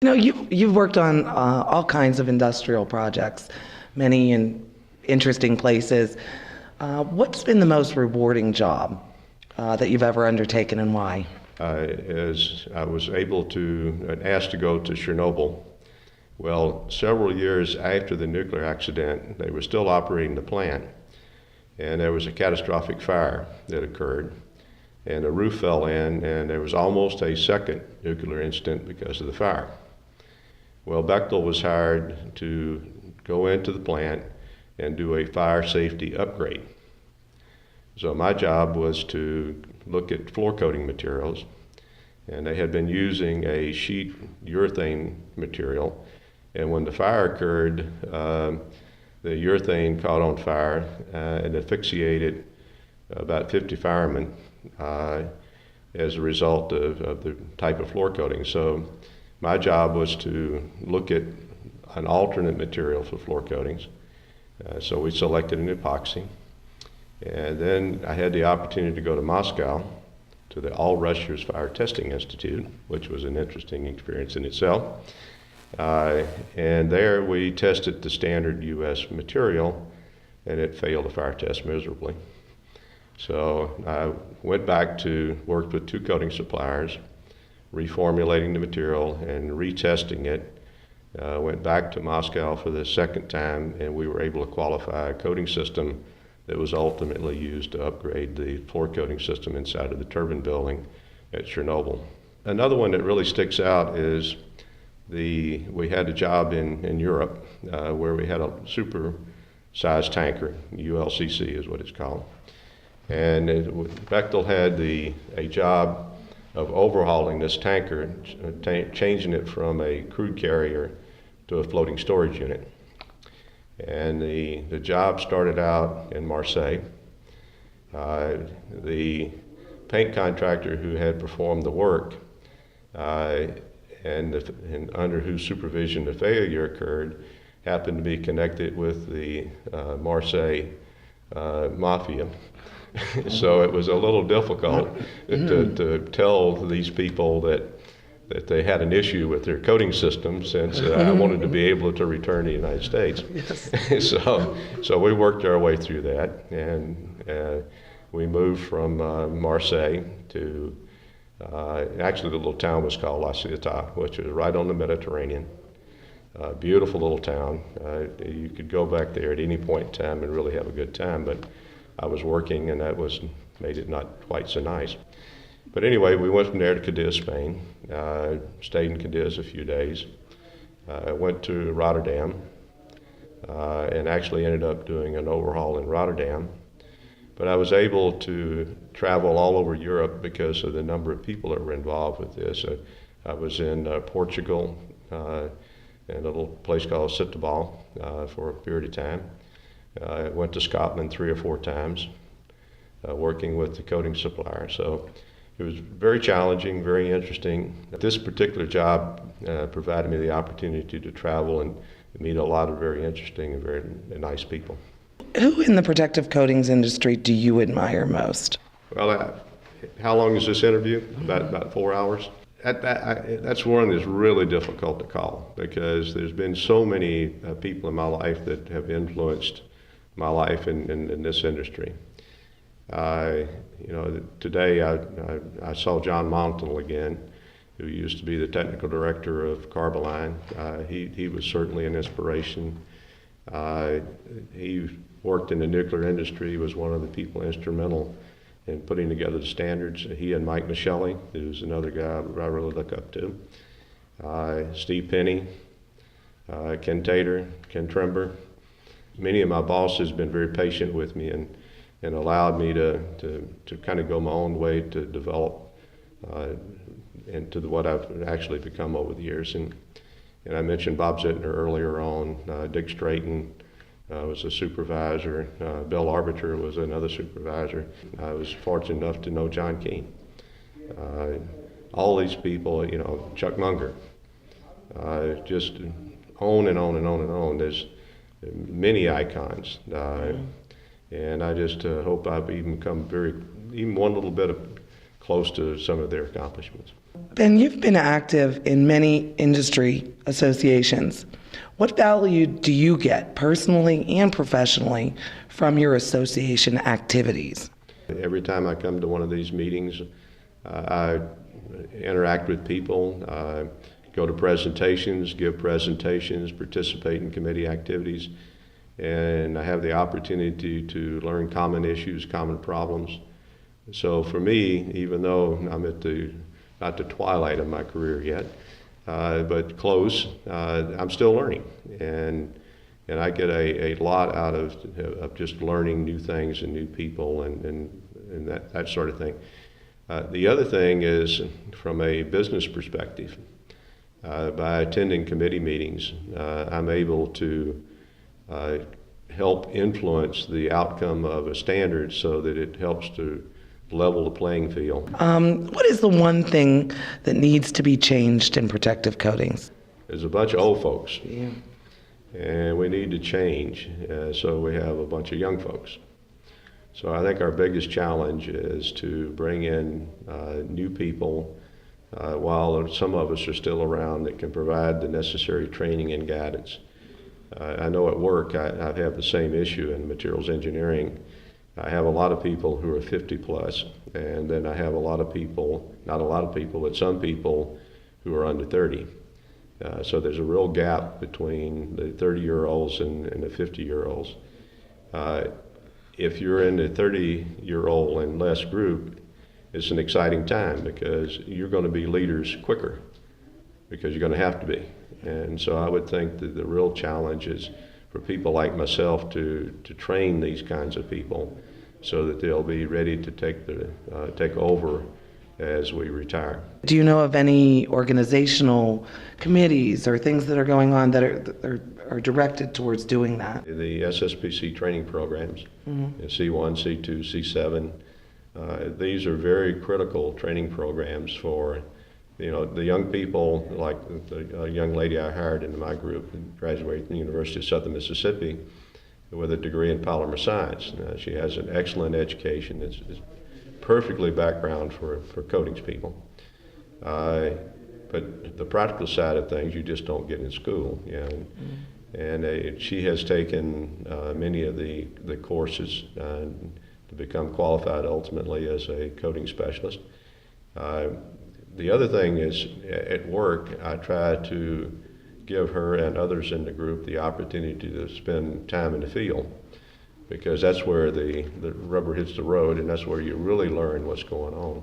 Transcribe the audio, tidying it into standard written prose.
You've worked on all kinds of industrial projects, many in interesting places. What's been the most rewarding job that you've ever undertaken and why? As I was asked to go to Chernobyl. Well, several years after the nuclear accident, they were still operating the plant, and there was a catastrophic fire that occurred, and the roof fell in, and there was almost a second nuclear incident because of the fire. Well, Bechtel was hired to go into the plant and do a fire safety upgrade. So my job was to look at floor coating materials, and they had been using a sheet urethane material, and when the fire occurred, the urethane caught on fire and asphyxiated about 50 firemen as a result of the type of floor coating. So my job was to look at an alternate material for floor coatings. So we selected an epoxy. And then I had the opportunity to go to Moscow to the All-Russia's Fire Testing Institute, which was an interesting experience in itself. And there we tested the standard U.S. material, and it failed the fire test miserably. So I went back to work with two coating suppliers, reformulating the material and retesting it. Went back to Moscow for the second time, and we were able to qualify a coating system that was ultimately used to upgrade the floor coating system inside of the turbine building at Chernobyl. Another one that really sticks out is we had a job in Europe where we had a super-sized tanker, ULCC is what it's called. And Bechtel had a job of overhauling this tanker, changing it from a crude carrier to a floating storage unit. And the job started out in Marseille. The paint contractor who had performed the work and under whose supervision the failure occurred happened to be connected with the Marseille Mafia. So it was a little difficult to tell these people that they had an issue with their coating system, since I wanted to be able to return to the United States. Yes. So we worked our way through that, and we moved from Marseille to, actually the little town was called La Ciotat, which is right on the Mediterranean. Beautiful little town. You could go back there at any point in time and really have a good time, but I was working, and that made it not quite so nice. But anyway, we went from there to Cadiz, Spain. Stayed in Cadiz a few days. Went to Rotterdam, and actually ended up doing an overhaul in Rotterdam. But I was able to travel all over Europe because of the number of people that were involved with this. I was in Portugal, in a little place called Setúbal for a period of time. I went to Scotland 3 or 4 times, working with the coating supplier. So it was very challenging, very interesting. This particular job provided me the opportunity to travel and meet a lot of very interesting and very nice people. Who in the protective coatings industry do you admire most? Well, how long is this interview? About 4 hours. That's one that's really difficult to call, because there's been so many people in my life that have influenced my life in this industry. Today I saw John Montel again, who used to be the technical director of Carboline. He was certainly an inspiration. He worked in the nuclear industry, was one of the people instrumental in putting together the standards. He and Mike Michelli, who's another guy I really look up to. Steve Penny, Ken Tater, Ken Trimber. Many of my bosses have been very patient with me and allowed me to kind of go my own way to develop into what I've actually become over the years. And I mentioned Bob Zittner earlier on. Dick Straighten was a supervisor. Bill Arbiter was another supervisor. I was fortunate enough to know John Keane. All these people, Chuck Munger, just on and on and on and on. There's many icons. And I just hope I've even become even one little bit close to some of their accomplishments. Ben, you've been active in many industry associations. What value do you get personally and professionally from your association activities? Every time I come to one of these meetings, I interact with people, go to presentations, give presentations, participate in committee activities, and I have the opportunity to learn common issues, common problems. So for me, even though I'm at not the twilight of my career yet, but close, I'm still learning, and I get a lot out of just learning new things and new people and that sort of thing. The other thing is, from a business perspective, by attending committee meetings, I'm able to help influence the outcome of a standard so that it helps to level the playing field. What is the one thing that needs to be changed in protective coatings? There's a bunch of old folks, Yeah. and we need to change, so we have a bunch of young folks. So I think our biggest challenge is to bring in new people while some of us are still around that can provide the necessary training and guidance. I know at work I have the same issue in materials engineering. I have a lot of people who are 50 plus, and then I have a lot of people, not a lot of people, but some people who are under 30. So there's a real gap between the 30-year-olds and the 50-year-olds. If you're in the 30-year-old and less group, it's an exciting time because you're going to be leaders quicker because you're going to have to be. And so I would think that the real challenge is for people like myself to train these kinds of people so that they'll be ready to take over as we retire. Do you know of any organizational committees or things that are going on that are directed towards doing that? The SSPC training programs, C1, C2, C7, these are very critical training programs for the young people, like the young lady I hired into my group, graduated from the University of Southern Mississippi with a degree in polymer science. She has an excellent education. It's perfectly background for coatings people. But the practical side of things you just don't get in school. And she has taken many of the courses to become qualified ultimately as a coating specialist. The other thing is, at work, I try to give her and others in the group the opportunity to spend time in the field, because that's where the rubber hits the road, and that's where you really learn what's going on.